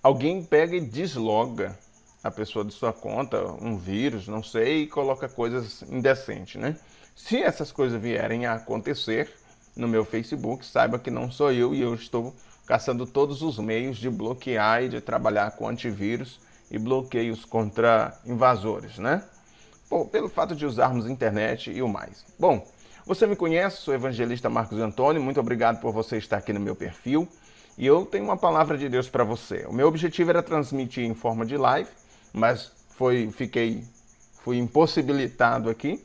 alguém pega e desloga a pessoa de sua conta, um vírus, não sei, e coloca coisas indecentes, né? Se essas coisas vierem a acontecer no meu Facebook, saiba que não sou eu e eu estou caçando todos os meios de bloquear e de trabalhar com antivírus e bloqueios contra invasores, né? Bom, pelo fato de usarmos internet e o mais. Bom, você me conhece, sou o evangelista Marcos Antônio, muito obrigado por você estar aqui no meu perfil. E eu tenho uma palavra de Deus para você. O meu objetivo era transmitir em forma de live, mas fui impossibilitado aqui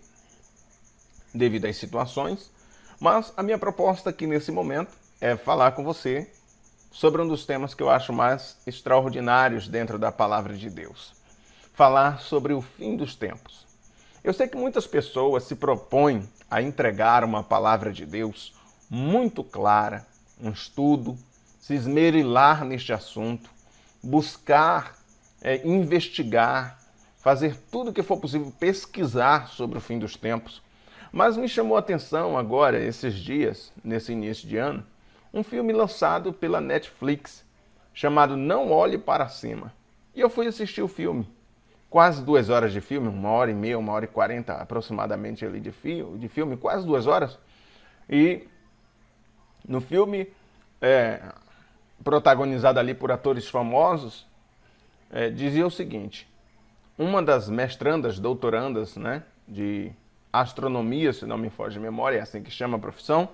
devido às situações. Mas a minha proposta aqui nesse momento é falar com você sobre um dos temas que eu acho mais extraordinários dentro da palavra de Deus. Falar sobre o fim dos tempos. Eu sei que muitas pessoas se propõem a entregar uma palavra de Deus muito clara, um estudo, se esmerilar neste assunto, buscar, investigar, fazer tudo o que for possível, pesquisar sobre o fim dos tempos. Mas me chamou a atenção agora, esses dias, nesse início de ano, um filme lançado pela Netflix, chamado Não Olhe Para Cima. E eu fui assistir o filme. Quase 2 horas de filme, 1h30, 1h40 aproximadamente ali de filme, quase 2 horas. E no filme, protagonizado ali por atores famosos, dizia o seguinte: uma das mestrandas, doutorandas, né, de astronomia, se não me foge a memória, é assim que chama a profissão,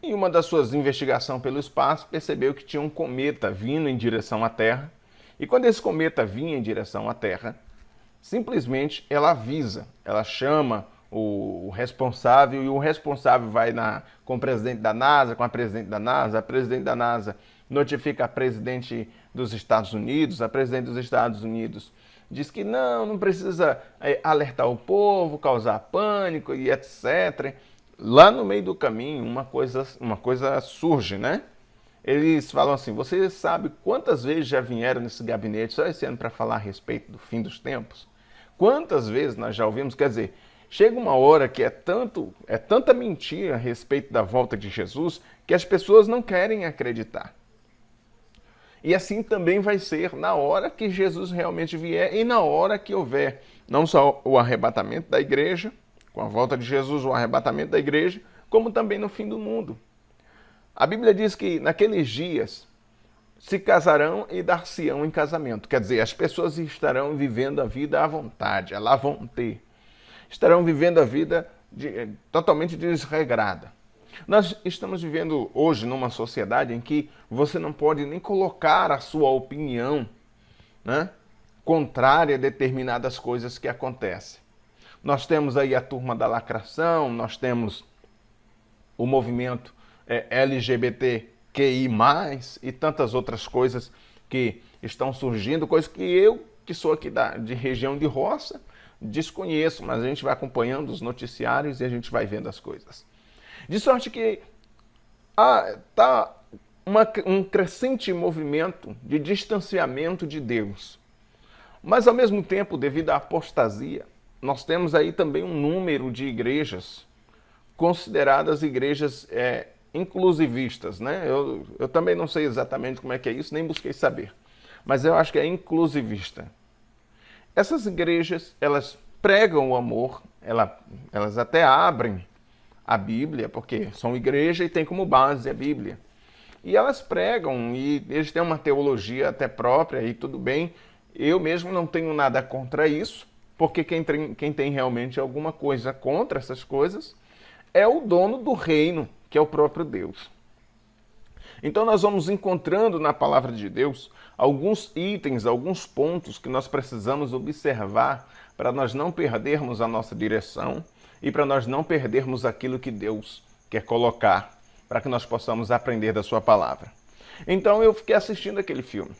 em uma das suas investigações pelo espaço, percebeu que tinha um cometa vindo em direção à Terra. E quando esse cometa vinha em direção à Terra, simplesmente ela avisa, ela chama o responsável, e o responsável vai com o presidente da NASA, com a presidente da NASA notifica a presidente dos Estados Unidos, a presidente dos Estados Unidos diz que não precisa alertar o povo, causar pânico e etc. Lá no meio do caminho, uma coisa surge, né? Eles falam assim: você sabe quantas vezes já vieram nesse gabinete só esse ano para falar a respeito do fim dos tempos? Quantas vezes nós já ouvimos? Quer dizer, chega uma hora que é tanta mentira a respeito da volta de Jesus que as pessoas não querem acreditar. E assim também vai ser na hora que Jesus realmente vier e na hora que houver não só o arrebatamento da igreja, com a volta de Jesus, o arrebatamento da igreja, como também no fim do mundo. A Bíblia diz que naqueles dias se casarão e dar-se-ão em casamento. Quer dizer, as pessoas estarão vivendo a vida à vontade, à vontade. Estarão vivendo a vida totalmente desregrada. Nós estamos vivendo hoje numa sociedade em que você não pode nem colocar a sua opinião, né, contrária a determinadas coisas que acontecem. Nós temos aí a turma da lacração, nós temos o movimento LGBTQI+, e tantas outras coisas que estão surgindo, coisas que eu, que sou aqui de região de roça, desconheço, mas a gente vai acompanhando os noticiários e a gente vai vendo as coisas. De sorte que está um crescente movimento de distanciamento de Deus. Mas, ao mesmo tempo, devido à apostasia, nós temos aí também um número de igrejas consideradas igrejas inclusivistas, né? Eu também não sei exatamente como é que é isso, nem busquei saber. Mas eu acho que é inclusivista. Essas igrejas, elas pregam o amor, elas até abrem a Bíblia, porque são igreja e tem como base a Bíblia. E elas pregam, e eles têm uma teologia até própria, e tudo bem. Eu mesmo não tenho nada contra isso, porque quem tem realmente alguma coisa contra essas coisas é o dono do reino, que é o próprio Deus. Então nós vamos encontrando na palavra de Deus alguns itens, alguns pontos que nós precisamos observar para nós não perdermos a nossa direção e para nós não perdermos aquilo que Deus quer colocar, para que nós possamos aprender da sua palavra. Então eu fiquei assistindo aquele filme.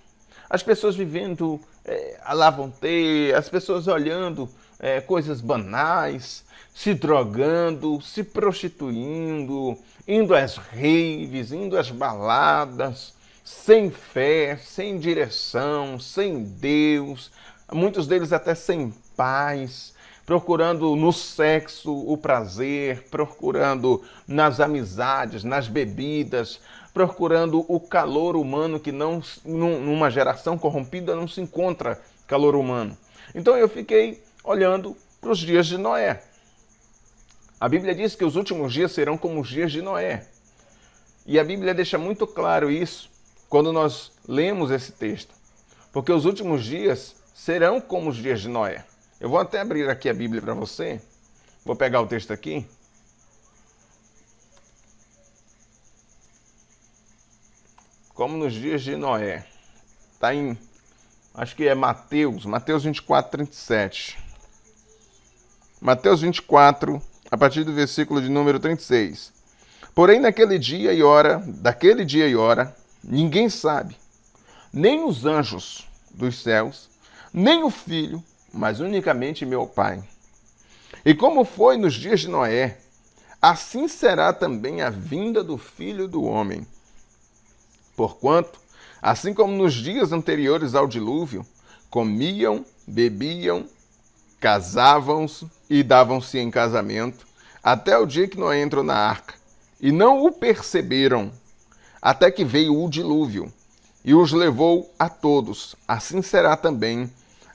As pessoas vivendo à la vontade, as pessoas olhando coisas banais, se drogando, se prostituindo, indo às raves, indo às baladas, sem fé, sem direção, sem Deus, muitos deles até sem paz, procurando no sexo o prazer, procurando nas amizades, nas bebidas, procurando o calor humano que não, numa geração corrompida não se encontra calor humano. Então eu fiquei olhando para os dias de Noé. A Bíblia diz que os últimos dias serão como os dias de Noé. E a Bíblia deixa muito claro isso quando nós lemos esse texto. Porque os últimos dias serão como os dias de Noé. Eu vou até abrir aqui a Bíblia para você. Vou pegar o texto aqui. Como nos dias de Noé. Está em, acho que é Mateus 24, 37. Mateus 24, a partir do versículo de número 36. Porém, daquele dia e hora, ninguém sabe, nem os anjos dos céus, nem o Filho, mas unicamente meu Pai. E como foi nos dias de Noé, assim será também a vinda do Filho do Homem. Porquanto, assim como nos dias anteriores ao dilúvio, comiam, bebiam, casavam-se e davam-se em casamento, até o dia que Noé entrou na arca, e não o perceberam, até que veio o dilúvio, e os levou a todos. Assim será também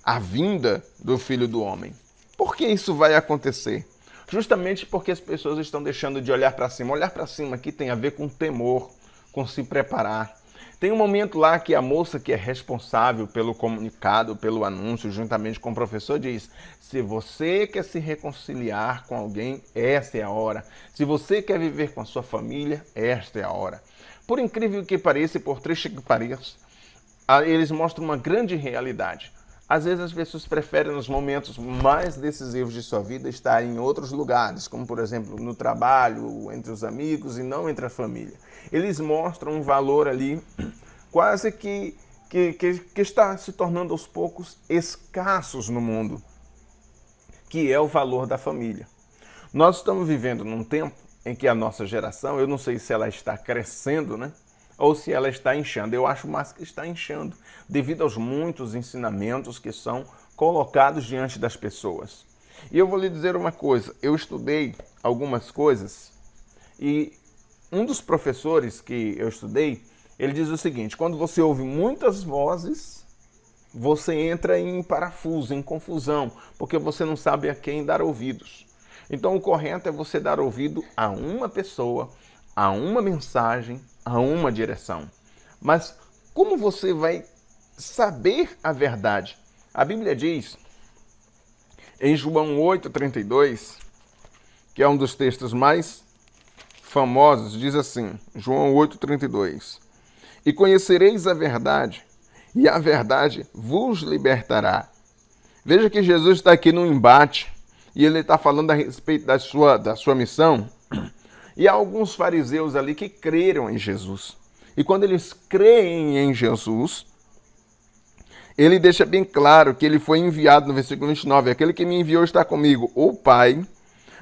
a vinda do Filho do Homem. Por que isso vai acontecer? Justamente porque as pessoas estão deixando de olhar para cima. Olhar para cima aqui tem a ver com temor, com se preparar. Tem um momento lá que a moça que é responsável pelo comunicado, pelo anúncio, juntamente com o professor, diz: se você quer se reconciliar com alguém, essa é a hora. Se você quer viver com a sua família, esta é a hora. Por incrível que pareça e por triste que pareça, eles mostram uma grande realidade. Às vezes as pessoas preferem, nos momentos mais decisivos de sua vida, estar em outros lugares, como por exemplo no trabalho, entre os amigos e não entre a família. Eles mostram um valor ali quase que está se tornando aos poucos escassos no mundo, que é o valor da família. Nós estamos vivendo num tempo em que a nossa geração, eu não sei se ela está crescendo, né? Ou se ela está inchando. Eu acho mais que está inchando, devido aos muitos ensinamentos que são colocados diante das pessoas. E eu vou lhe dizer uma coisa, eu estudei algumas coisas e um dos professores que eu estudei, ele diz o seguinte: quando você ouve muitas vozes, você entra em parafuso, em confusão, porque você não sabe a quem dar ouvidos. Então o correto é você dar ouvido a uma pessoa, a uma mensagem, a uma direção. Mas como você vai saber a verdade? A Bíblia diz, em João 8,32, que é um dos textos mais famosos, diz assim, João 8,32, e conhecereis a verdade, e a verdade vos libertará. Veja que Jesus está aqui no embate, e ele está falando a respeito da sua missão. E há alguns fariseus ali que creram em Jesus. E quando eles creem em Jesus, ele deixa bem claro que ele foi enviado no versículo 29. Aquele que me enviou está comigo. O Pai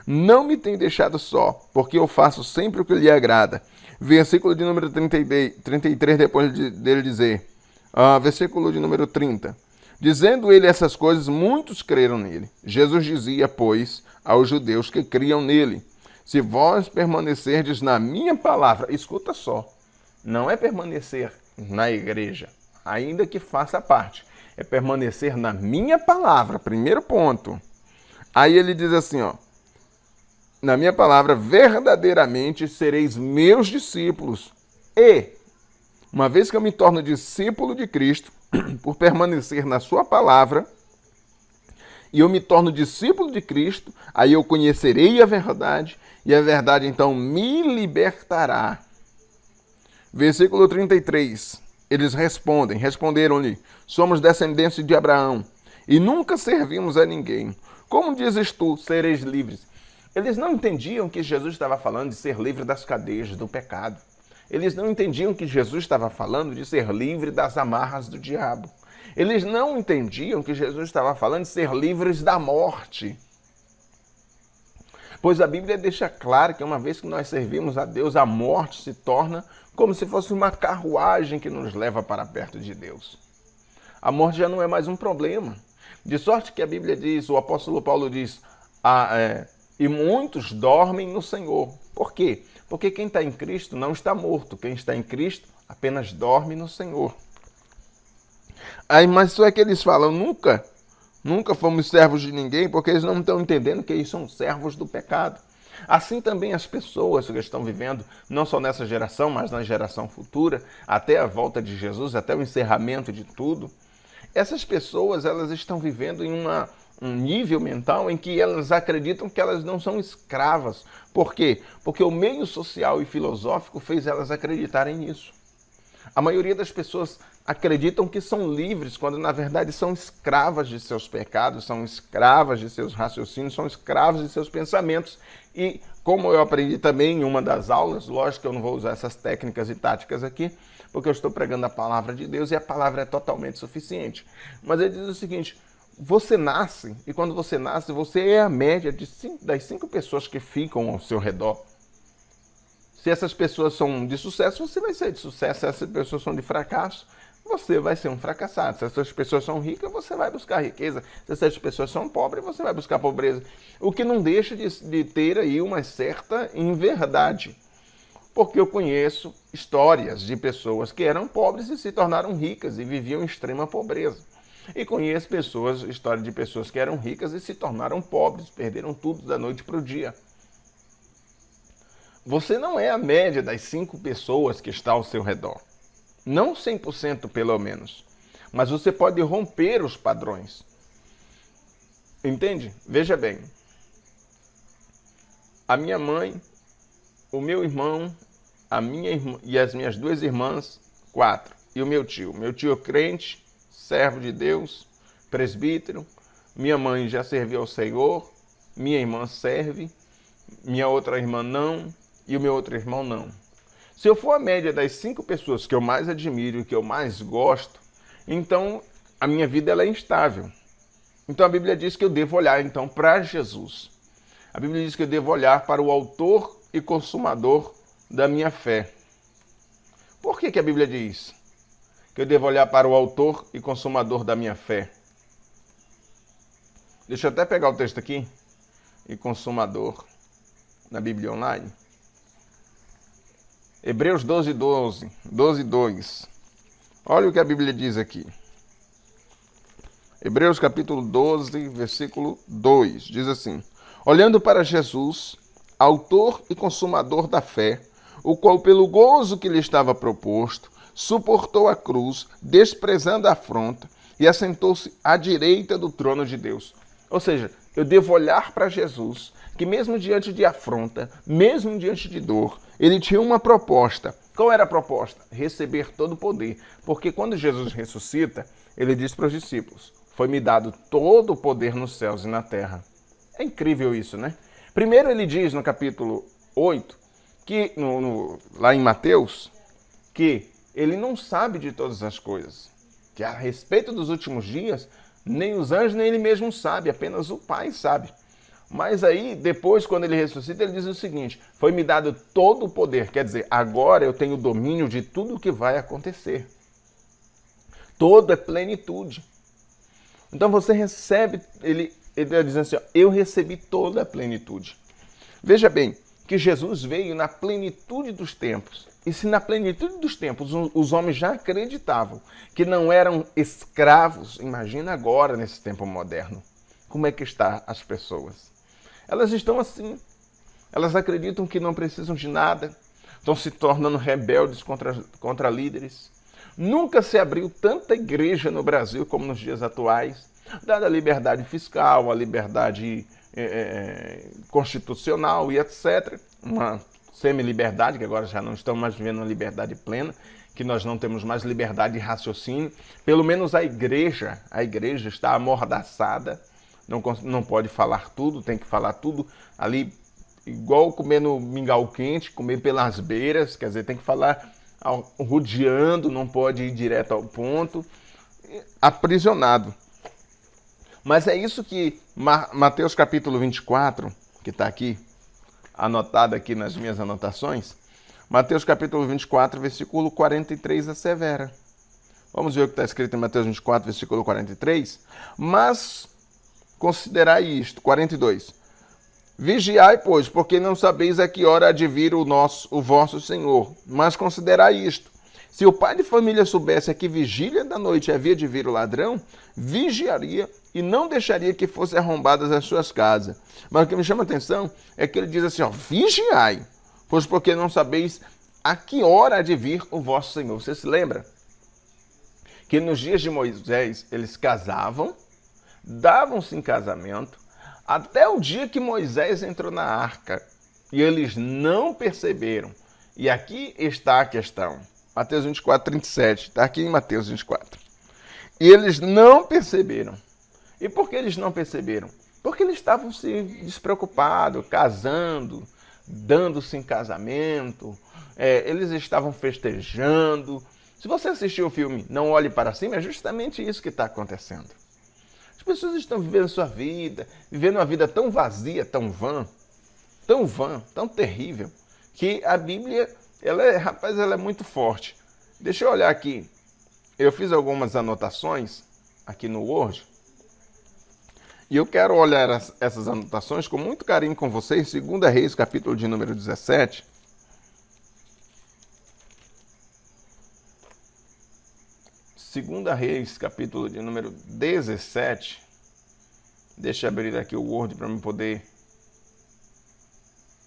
não me tem deixado só, porque eu faço sempre o que lhe agrada. Versículo de número 33, depois dele dizer. Versículo de número 30. Dizendo ele essas coisas, muitos creram nele. Jesus dizia, pois, aos judeus que criam nele: se vós permanecerdes na minha palavra, escuta só, não é permanecer na igreja, ainda que faça parte, é permanecer na minha palavra, primeiro ponto. Aí ele diz assim, na minha palavra, verdadeiramente sereis meus discípulos. E, uma vez que eu me torno discípulo de Cristo, por permanecer na sua palavra, e eu me torno discípulo de Cristo, aí eu conhecerei a verdade, e a verdade então me libertará. Versículo 33, eles responderam-lhe, somos descendentes de Abraão, e nunca servimos a ninguém. Como dizes tu, sereis livres? Eles não entendiam que Jesus estava falando de ser livre das cadeias do pecado. Eles não entendiam que Jesus estava falando de ser livre das amarras do diabo. Eles não entendiam que Jesus estava falando de ser livres da morte. Pois a Bíblia deixa claro que uma vez que nós servimos a Deus, a morte se torna como se fosse uma carruagem que nos leva para perto de Deus. A morte já não é mais um problema. De sorte que a Bíblia diz, o apóstolo Paulo diz, e muitos dormem no Senhor. Por quê? Porque quem está em Cristo não está morto. Quem está em Cristo apenas dorme no Senhor. Aí, mas só é que eles falam, nunca fomos servos de ninguém, porque eles não estão entendendo que eles são servos do pecado. Assim também as pessoas que estão vivendo, não só nessa geração, mas na geração futura, até a volta de Jesus, até o encerramento de tudo, essas pessoas elas estão vivendo em um nível mental em que elas acreditam que elas não são escravas. Por quê? Porque o meio social e filosófico fez elas acreditarem nisso. A maioria das pessoas acreditam que são livres, quando na verdade são escravas de seus pecados, são escravas de seus raciocínios, são escravas de seus pensamentos. E como eu aprendi também em uma das aulas, lógico que eu não vou usar essas técnicas e táticas aqui, porque eu estou pregando a palavra de Deus e a palavra é totalmente suficiente. Mas ele diz o seguinte, você nasce, e quando você nasce, você é a média das 5 pessoas que ficam ao seu redor. Se essas pessoas são de sucesso, você vai ser de sucesso. Se essas pessoas são de fracasso, você vai ser um fracassado. Se essas pessoas são ricas, você vai buscar riqueza. Se essas pessoas são pobres, você vai buscar pobreza. O que não deixa de ter aí uma certa inverdade. Porque eu conheço histórias de pessoas que eram pobres e se tornaram ricas e viviam em extrema pobreza. E conheço história de pessoas que eram ricas e se tornaram pobres, perderam tudo da noite para o dia. Você não é a média das 5 pessoas que está ao seu redor. Não 100% pelo menos. Mas você pode romper os padrões. Entende? Veja bem. A minha mãe, o meu irmão, a minha irmã e as minhas 2 irmãs, 4. E o meu tio. Meu tio é crente, servo de Deus, presbítero. Minha mãe já serviu ao Senhor. Minha irmã serve. Minha outra irmã não. E o meu outro irmão não. Se eu for a média das 5 pessoas que eu mais admiro e que eu mais gosto, então a minha vida ela é instável. Então a Bíblia diz que eu devo olhar então para Jesus. A Bíblia diz que eu devo olhar para o autor e consumador da minha fé. Por que a Bíblia diz que eu devo olhar para o autor e consumador da minha fé? Deixa eu até pegar o texto aqui. E consumador na Bíblia Online. Hebreus 12:2. Olha o que a Bíblia diz aqui. Hebreus capítulo 12, versículo 2. Diz assim: olhando para Jesus, autor e consumador da fé, o qual pelo gozo que lhe estava proposto, suportou a cruz, desprezando a afronta, e assentou-se à direita do trono de Deus. Ou seja, eu devo olhar para Jesus, que mesmo diante de afronta, mesmo diante de dor, ele tinha uma proposta. Qual era a proposta? Receber todo o poder. Porque quando Jesus ressuscita, ele diz para os discípulos, foi-me dado todo o poder nos céus e na terra. É incrível isso, né? Primeiro ele diz no capítulo 8, que, lá em Mateus, que ele não sabe de todas as coisas. Que a respeito dos últimos dias, nem os anjos, nem ele mesmo sabe, apenas o Pai sabe. Mas aí, depois, quando ele ressuscita, ele diz o seguinte, foi-me dado todo o poder, quer dizer, agora eu tenho domínio de tudo o que vai acontecer. Toda é plenitude. Então você recebe, ele diz assim, ó, eu recebi toda a plenitude. Veja bem, que Jesus veio na plenitude dos tempos. E se na plenitude dos tempos os homens já acreditavam que não eram escravos, imagina agora nesse tempo moderno. Como é que estão as pessoas? Elas estão assim. Elas acreditam que não precisam de nada, estão se tornando rebeldes contra líderes. Nunca se abriu tanta igreja no Brasil como nos dias atuais, dada a liberdade fiscal, a liberdade constitucional e etc. Uma semi-liberdade, que agora já não estamos mais vivendo uma liberdade plena, que nós não temos mais liberdade de raciocínio. Pelo menos a igreja está amordaçada, não pode falar tudo, tem que falar tudo ali, igual comendo mingau quente, comer pelas beiras, quer dizer, tem que falar rodeando, não pode ir direto ao ponto, aprisionado. Mas é isso que Mateus capítulo 24, que está aqui, anotado aqui nas minhas anotações, Mateus capítulo 24, versículo 43, assevera. Vamos ver o que está escrito em Mateus 24, versículo 43. Mas considerai isto, 42. Vigiai, pois, porque não sabeis a que hora há de vir o vosso Senhor. Mas considerai isto. Se o pai de família soubesse a que vigília da noite havia de vir o ladrão, vigiaria e não deixaria que fossem arrombadas as suas casas. Mas o que me chama a atenção é que ele diz assim, ó, vigiai, pois porque não sabeis a que hora há de vir o vosso Senhor. Você se lembra que nos dias de Moisés eles casavam, davam-se em casamento, até o dia que Moisés entrou na arca. E eles não perceberam. E aqui está a questão. Mateus 24, 37. Está aqui em Mateus 24. E eles não perceberam. E por que eles não perceberam? Porque eles estavam se despreocupados, casando, dando-se em casamento. Eles estavam festejando. Se você assistiu o filme Não Olhe Para Cima, é justamente isso que está acontecendo. As pessoas estão vivendo sua vida, vivendo uma vida tão vazia, tão vã, tão terrível, que a Bíblia, ela é muito forte. Deixa eu olhar aqui. Eu fiz algumas anotações aqui no Word. E eu quero olhar essas anotações com muito carinho com vocês. 2 Reis, capítulo de número 17. Segunda Reis, capítulo de número 17. Deixa eu abrir aqui o Word para eu poder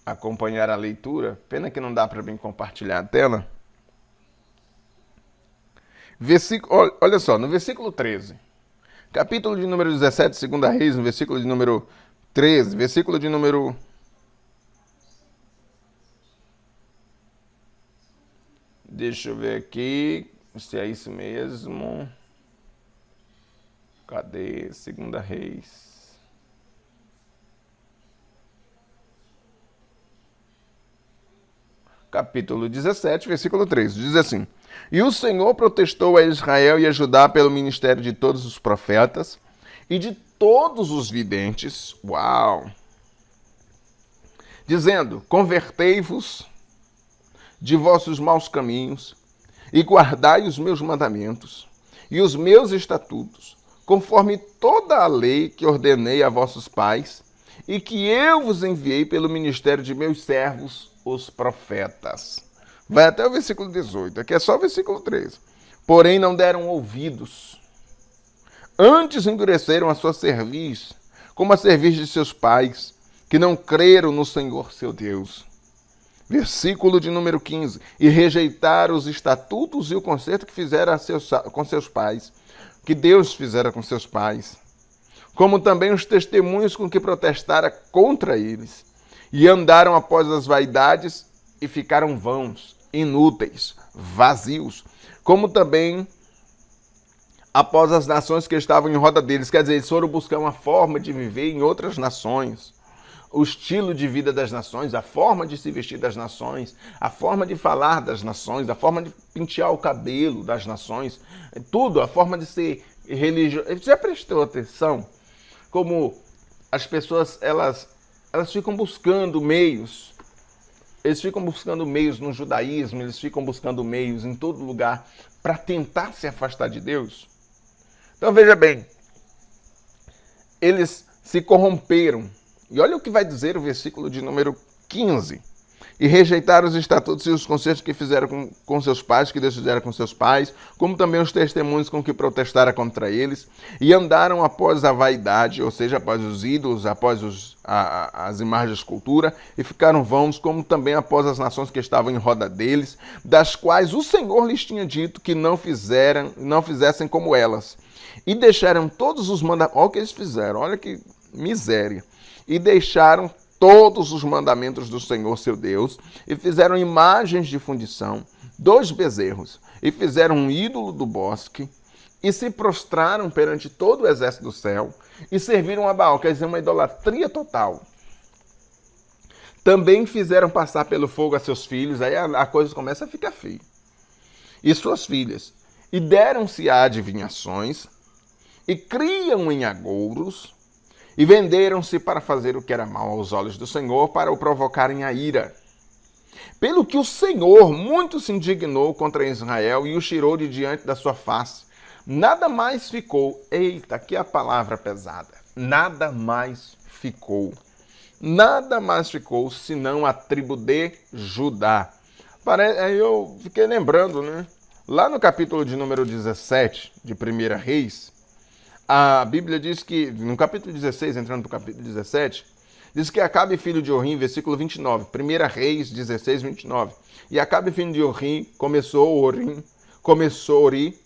acompanhar a leitura. Pena que não dá para mim compartilhar a tela. Olha só, no versículo 13. Capítulo de número 17, Segunda Reis, no versículo de número 13. Versículo de número... Deixa eu ver aqui... Se é isso mesmo. Cadê? Segunda Reis. Capítulo 17, versículo 13. Diz assim: E o Senhor protestou a Israel e a Judá pelo ministério de todos os profetas e de todos os videntes. Uau! Dizendo: Convertei-vos de vossos maus caminhos e guardai os meus mandamentos e os meus estatutos, conforme toda a lei que ordenei a vossos pais e que eu vos enviei pelo ministério de meus servos, os profetas. Vai até o versículo 18, aqui é só o versículo 13. Porém não deram ouvidos, antes endureceram a sua cerviz, como a cerviz de seus pais, que não creram no Senhor seu Deus. Versículo de número 15. E rejeitaram os estatutos e o concerto que fizeram com seus pais, que Deus fizera com seus pais, como também os testemunhos com que protestara contra eles, e andaram após as vaidades e ficaram vãos, inúteis, vazios, como também após as nações que estavam em roda deles. Quer dizer, eles foram buscar uma forma de viver em outras nações, o estilo de vida das nações, a forma de se vestir das nações, a forma de falar das nações, a forma de pentear o cabelo das nações, tudo, a forma de ser religioso. Você já prestou atenção como as pessoas, elas ficam buscando meios, eles ficam buscando meios no judaísmo, eles ficam buscando meios em todo lugar para tentar se afastar de Deus? Então veja bem, eles se corromperam. E olha o que vai dizer o versículo de número 15. E rejeitaram os estatutos e os concertos que fizeram com seus pais, que Deus fizera com seus pais, como também os testemunhos com que protestaram contra eles, e andaram após a vaidade, ou seja, após os ídolos, após as imagens de escultura, e ficaram vãos, como também após as nações que estavam em roda deles, das quais o Senhor lhes tinha dito que não fizessem como elas. E deixaram todos os mandamentos. Olha o que eles fizeram, olha que miséria. E deixaram todos os mandamentos do Senhor seu Deus, e fizeram imagens de fundição, 2 bezerros, e fizeram um ídolo do bosque, e se prostraram perante todo o exército do céu, e serviram a Baal, quer dizer, uma idolatria total. Também fizeram passar pelo fogo a seus filhos, aí a coisa começa a ficar feia, e suas filhas, e deram-se a adivinhações, e criam em agouros, e venderam-se para fazer o que era mal aos olhos do Senhor, para o provocarem a ira. Pelo que o Senhor muito se indignou contra Israel e o tirou de diante da sua face. Nada mais ficou. Eita, aqui é a palavra pesada. Nada mais ficou. Nada mais ficou senão a tribo de Judá. Aí eu fiquei lembrando, né? Lá no capítulo de número 17 de 1 Reis, a Bíblia diz que, no capítulo 16, entrando para o capítulo 17, diz que Acabe, filho de Orim, versículo 29, 1 Reis 16, 29. E Acabe, filho de Orim,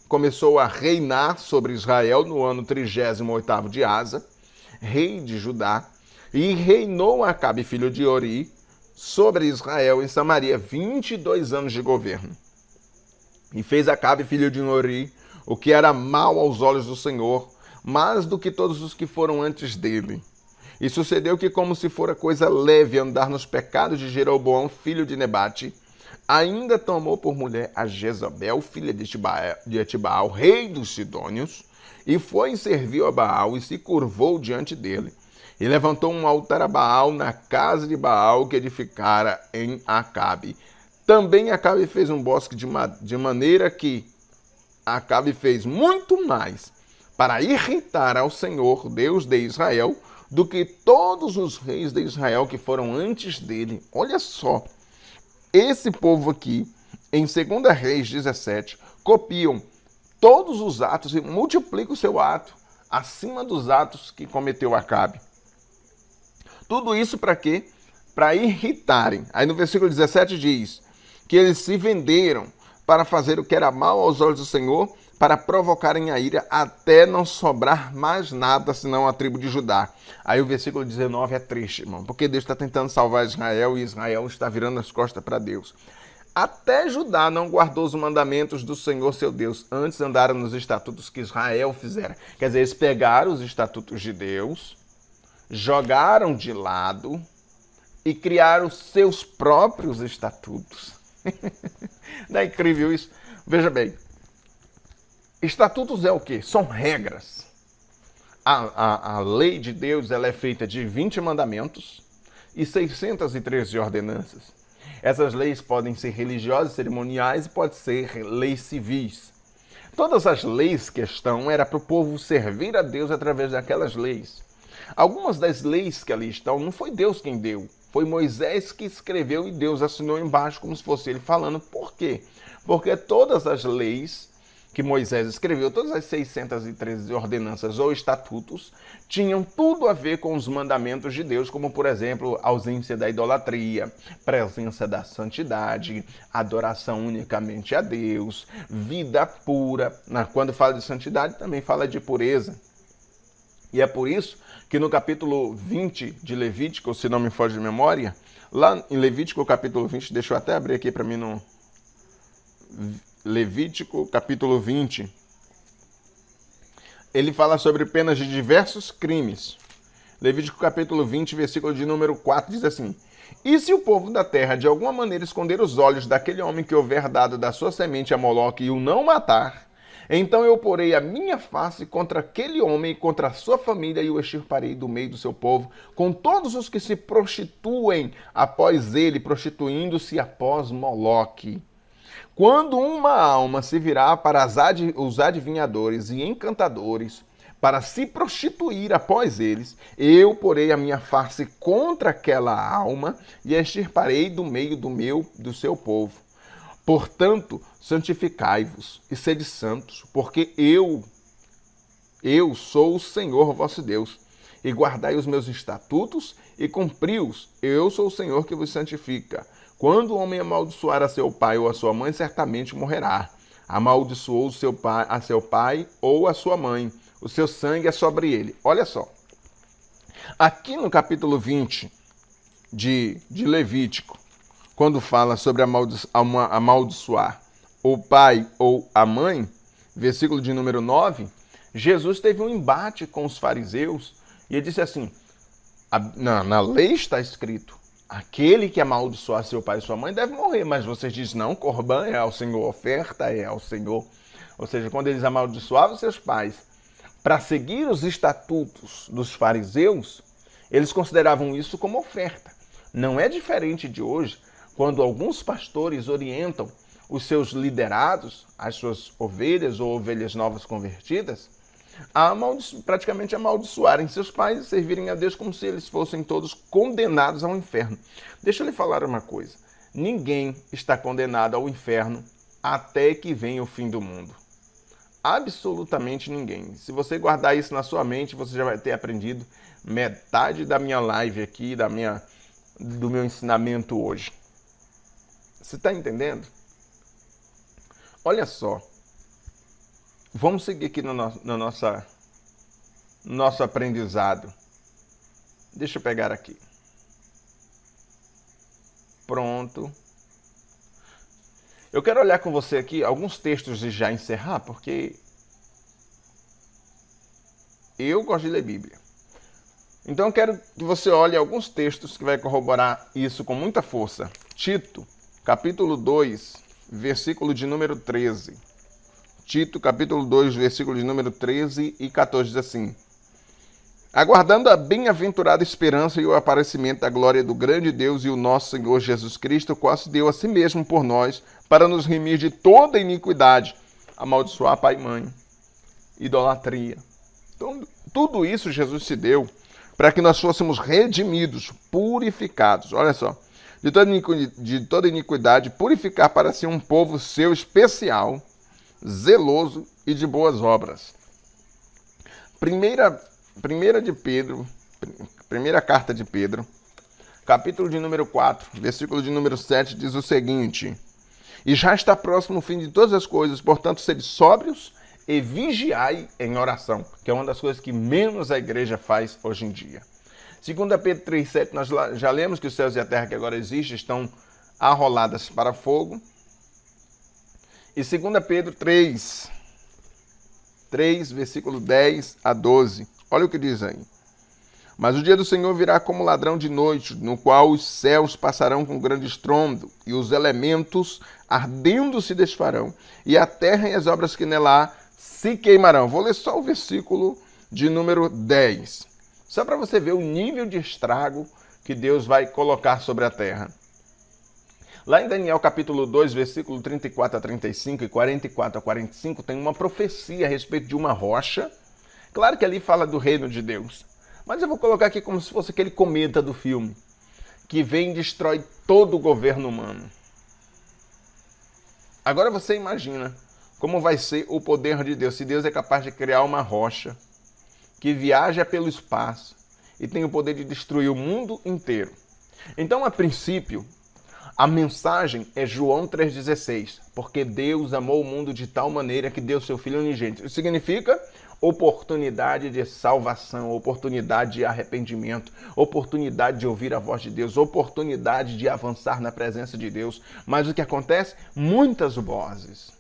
começou a reinar sobre Israel no ano 38º de Asa, rei de Judá, e reinou Acabe, filho de Ori, sobre Israel em Samaria 22 anos de governo. E fez Acabe, filho de Ori, o que era mal aos olhos do Senhor, mais do que todos os que foram antes dele. E sucedeu que, como se fora coisa leve andar nos pecados de Jeroboão, filho de Nebate, ainda tomou por mulher a Jezabel, filha de Etibaal, rei dos Sidônios, e foi e serviu a Baal e se curvou diante dele. E levantou um altar a Baal na casa de Baal que edificara em Acabe. Também Acabe fez um bosque de maneira que Acabe fez muito mais para irritar ao Senhor, Deus de Israel, do que todos os reis de Israel que foram antes dele. Olha só, esse povo aqui, em 2 Reis 17, copiam todos os atos e multiplicam o seu ato acima dos atos que cometeu Acabe. Tudo isso para quê? Para irritarem. Aí no versículo 17 diz que eles se venderam para fazer o que era mal aos olhos do Senhor, para provocarem a ira, até não sobrar mais nada, senão a tribo de Judá. Aí o versículo 19 é triste, irmão, porque Deus está tentando salvar Israel e Israel está virando as costas para Deus. Até Judá não guardou os mandamentos do Senhor seu Deus, antes andaram nos estatutos que Israel fizera. Quer dizer, eles pegaram os estatutos de Deus, jogaram de lado e criaram seus próprios estatutos. Não é incrível isso? Veja bem, estatutos é o quê? São regras. A lei de Deus ela é feita de 20 mandamentos e 613 ordenanças. Essas leis podem ser religiosas, cerimoniais e podem ser leis civis. Todas as leis que estão era para o povo servir a Deus através daquelas leis. Algumas das leis que ali estão não foi Deus quem deu, foi Moisés que escreveu e Deus assinou embaixo como se fosse ele falando. Por quê? Porque todas as leis que Moisés escreveu, todas as 613 ordenanças ou estatutos, tinham tudo a ver com os mandamentos de Deus, como, por exemplo, ausência da idolatria, presença da santidade, adoração unicamente a Deus, vida pura. Quando fala de santidade, também fala de pureza. E é por isso que no capítulo 20 de Levítico, se não me foge de memória, lá em Levítico capítulo 20, deixa eu até abrir aqui para mim no... Levítico capítulo 20, ele fala sobre penas de diversos crimes. Levítico capítulo 20, versículo de número 4, diz assim: E se o povo da terra de alguma maneira esconder os olhos daquele homem que houver dado da sua semente a Moloque e o não matar, então eu porei a minha face contra aquele homem e contra a sua família e o extirparei do meio do seu povo, com todos os que se prostituem após ele, prostituindo-se após Moloque. Quando uma alma se virar para os adivinhadores e encantadores, para se prostituir após eles, eu porei a minha face contra aquela alma e a extirparei do meio do seu povo. Portanto, santificai-vos e sede santos, porque eu sou o Senhor vosso Deus, e guardai os meus estatutos e cumpri-os. Eu sou o Senhor que vos santifica. Quando o homem amaldiçoar a seu pai ou a sua mãe, certamente morrerá. Amaldiçoou a seu pai ou a sua mãe. O seu sangue é sobre ele. Olha só. Aqui no capítulo 20 de Levítico, quando fala sobre amaldiçoar o pai ou a mãe, versículo de número 9, Jesus teve um embate com os fariseus e ele disse assim, na lei está escrito, aquele que amaldiçoar seu pai e sua mãe deve morrer, mas vocês dizem, não, Corban é ao Senhor, oferta é ao Senhor. Ou seja, quando eles amaldiçoavam seus pais, para seguir os estatutos dos fariseus, eles consideravam isso como oferta. Não é diferente de hoje, quando alguns pastores orientam os seus liderados, as suas ovelhas ou ovelhas novas convertidas, a praticamente amaldiçoarem seus pais e servirem a Deus como se eles fossem todos condenados ao inferno. Deixa eu lhe falar uma coisa. Ninguém está condenado ao inferno até que venha o fim do mundo. Absolutamente ninguém. Se você guardar isso na sua mente, você já vai ter aprendido metade da minha live aqui, do meu ensinamento hoje. Você está entendendo? Olha só. Vamos seguir aqui no nosso aprendizado. Deixa eu pegar aqui. Pronto. Eu quero olhar com você aqui alguns textos e já encerrar, porque eu gosto de ler Bíblia. Então eu quero que você olhe alguns textos que vai corroborar isso com muita força. Tito, capítulo 2, versículo de número 13. Tito, capítulo 2, versículo de número 13 e 14, diz assim: aguardando a bem-aventurada esperança e o aparecimento da glória do grande Deus e o nosso Senhor Jesus Cristo, o qual se deu a si mesmo por nós, para nos remir de toda iniquidade, amaldiçoar pai e mãe, idolatria. Então, tudo isso Jesus se deu para que nós fôssemos redimidos, purificados. Olha só, de toda iniquidade, purificar para si um povo seu especial, zeloso e de boas obras. Primeira carta de Pedro, capítulo de número 4, versículo de número 7, diz o seguinte: e já está próximo o fim de todas as coisas, portanto, sede sóbrios e vigiai em oração, que é uma das coisas que menos a igreja faz hoje em dia. 2 Pedro 3,7, nós já lemos que os céus e a terra que agora existem estão arroladas para fogo. E 2 Pedro 3, versículo 10 a 12, olha o que diz aí. Mas o dia do Senhor virá como ladrão de noite, no qual os céus passarão com grande estrondo, e os elementos ardendo se desfarão, e a terra e as obras que nela há se queimarão. Vou ler só o versículo de número 10, só para você ver o nível de estrago que Deus vai colocar sobre a terra. Lá em Daniel capítulo 2, versículo 34 a 35 e 44 a 45, tem uma profecia a respeito de uma rocha. Claro que ali fala do reino de Deus, mas eu vou colocar aqui como se fosse aquele cometa do filme, que vem e destrói todo o governo humano. Agora você imagina como vai ser o poder de Deus, se Deus é capaz de criar uma rocha que viaja pelo espaço e tem o poder de destruir o mundo inteiro. Então, a princípio, a mensagem é João 3,16, porque Deus amou o mundo de tal maneira que deu seu Filho unigênito. Isso significa oportunidade de salvação, oportunidade de arrependimento, oportunidade de ouvir a voz de Deus, oportunidade de avançar na presença de Deus. Mas o que acontece? Muitas vozes.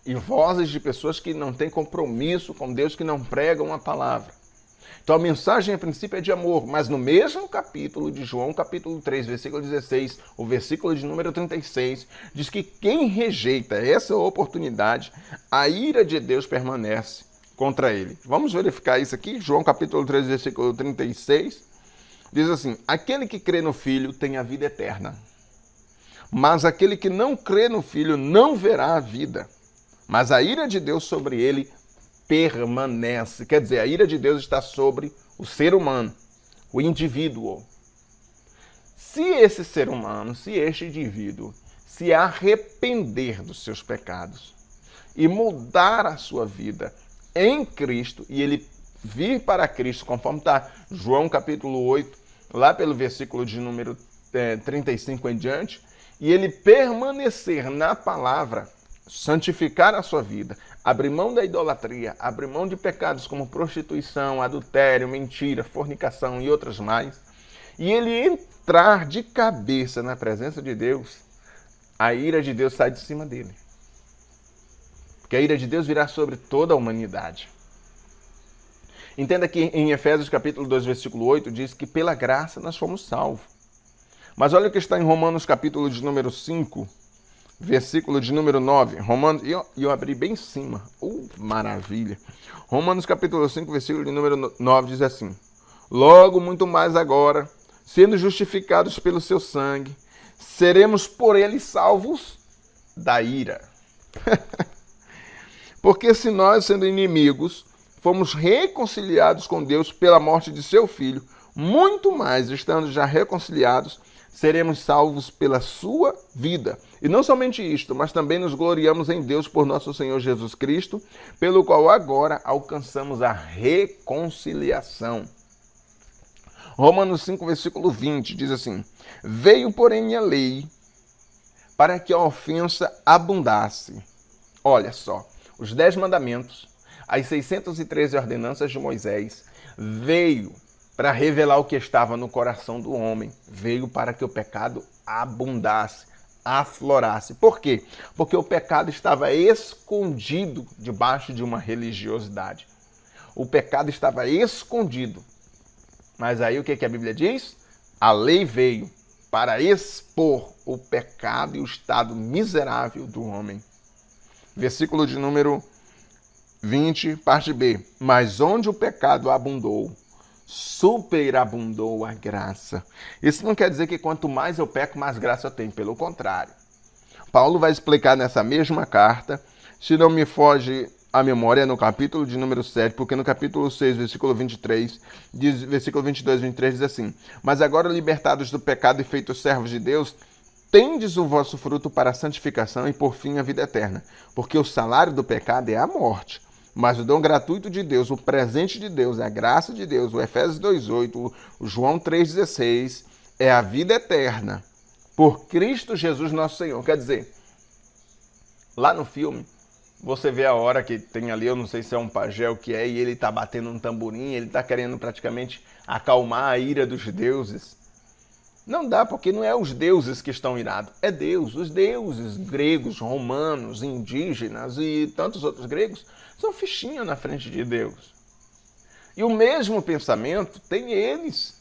E vozes de pessoas que não têm compromisso com Deus, que não pregam a palavra. Então a mensagem a princípio é de amor, mas no mesmo capítulo de João, capítulo 3, versículo 16, o versículo de número 36, diz que quem rejeita essa oportunidade, a ira de Deus permanece contra ele. Vamos verificar isso aqui, João capítulo 3, versículo 36, diz assim: aquele que crê no Filho tem a vida eterna, mas aquele que não crê no Filho não verá a vida, mas a ira de Deus sobre ele permanece. Quer dizer, a ira de Deus está sobre o ser humano, o indivíduo. Se esse ser humano, se este indivíduo se arrepender dos seus pecados e mudar a sua vida em Cristo, e ele vir para Cristo, conforme está João capítulo 8, lá pelo versículo de número 35 em diante, e ele permanecer na palavra, santificar a sua vida, abrir mão da idolatria, abrir mão de pecados como prostituição, adultério, mentira, fornicação e outras mais, e ele entrar de cabeça na presença de Deus, a ira de Deus sai de cima dele. Porque a ira de Deus virá sobre toda a humanidade. Entenda que em Efésios capítulo 2, versículo 8, diz que pela graça nós fomos salvos. Mas olha o que está em Romanos capítulo de número 5, versículo de número 9, Romanos, e eu abri bem em cima, maravilha. Romanos capítulo 5, versículo de número 9 diz assim: logo, muito mais agora, sendo justificados pelo seu sangue, seremos por ele salvos da ira. Porque se nós, sendo inimigos, fomos reconciliados com Deus pela morte de seu Filho, muito mais, estando já reconciliados, seremos salvos pela sua vida. E não somente isto, mas também nos gloriamos em Deus por nosso Senhor Jesus Cristo, pelo qual agora alcançamos a reconciliação. Romanos 5, versículo 20, diz assim: veio, porém, a lei para que a ofensa abundasse. Olha só, os 10 mandamentos, as 613 ordenanças de Moisés, veio para revelar o que estava no coração do homem. Veio para que o pecado abundasse, aflorasse. Por quê? Porque o pecado estava escondido debaixo de uma religiosidade. O pecado estava escondido. Mas aí o que a Bíblia diz? A lei veio para expor o pecado e o estado miserável do homem. Versículo de número 20, parte B. Mas onde o pecado abundou, superabundou a graça. Isso não quer dizer que quanto mais eu peco, mais graça eu tenho. Pelo contrário. Paulo vai explicar nessa mesma carta, se não me foge a memória, no capítulo de número 7, porque no capítulo 6, versículo 23, versículo 22 e 23 diz assim: mas agora libertados do pecado e feitos servos de Deus, tendes o vosso fruto para a santificação e por fim a vida eterna. Porque o salário do pecado é a morte, mas o dom gratuito de Deus, o presente de Deus, a graça de Deus, o Efésios 2,8, o João 3,16, é a vida eterna por Cristo Jesus nosso Senhor. Quer dizer, lá no filme, você vê a hora que tem ali, eu não sei se é um pajé o que é, e ele está batendo um tamborim, ele está querendo praticamente acalmar a ira dos deuses. Não dá, porque não é os deuses que estão irados, é Deus. Os deuses gregos, romanos, indígenas e tantos outros gregos são fichinha na frente de Deus. E o mesmo pensamento tem eles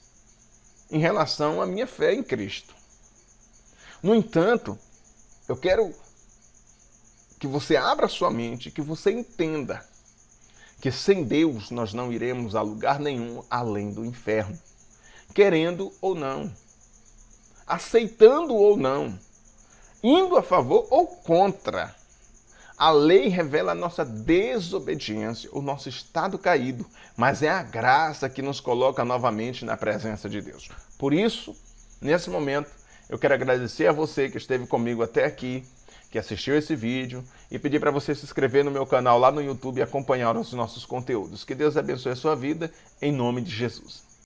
em relação à minha fé em Cristo. No entanto, eu quero que você abra sua mente, que você entenda que sem Deus nós não iremos a lugar nenhum além do inferno. Querendo ou não, aceitando ou não, indo a favor ou contra. A lei revela a nossa desobediência, o nosso estado caído, mas é a graça que nos coloca novamente na presença de Deus. Por isso, nesse momento, eu quero agradecer a você que esteve comigo até aqui, que assistiu esse vídeo, e pedir para você se inscrever no meu canal lá no YouTube e acompanhar os nossos conteúdos. Que Deus abençoe a sua vida, em nome de Jesus.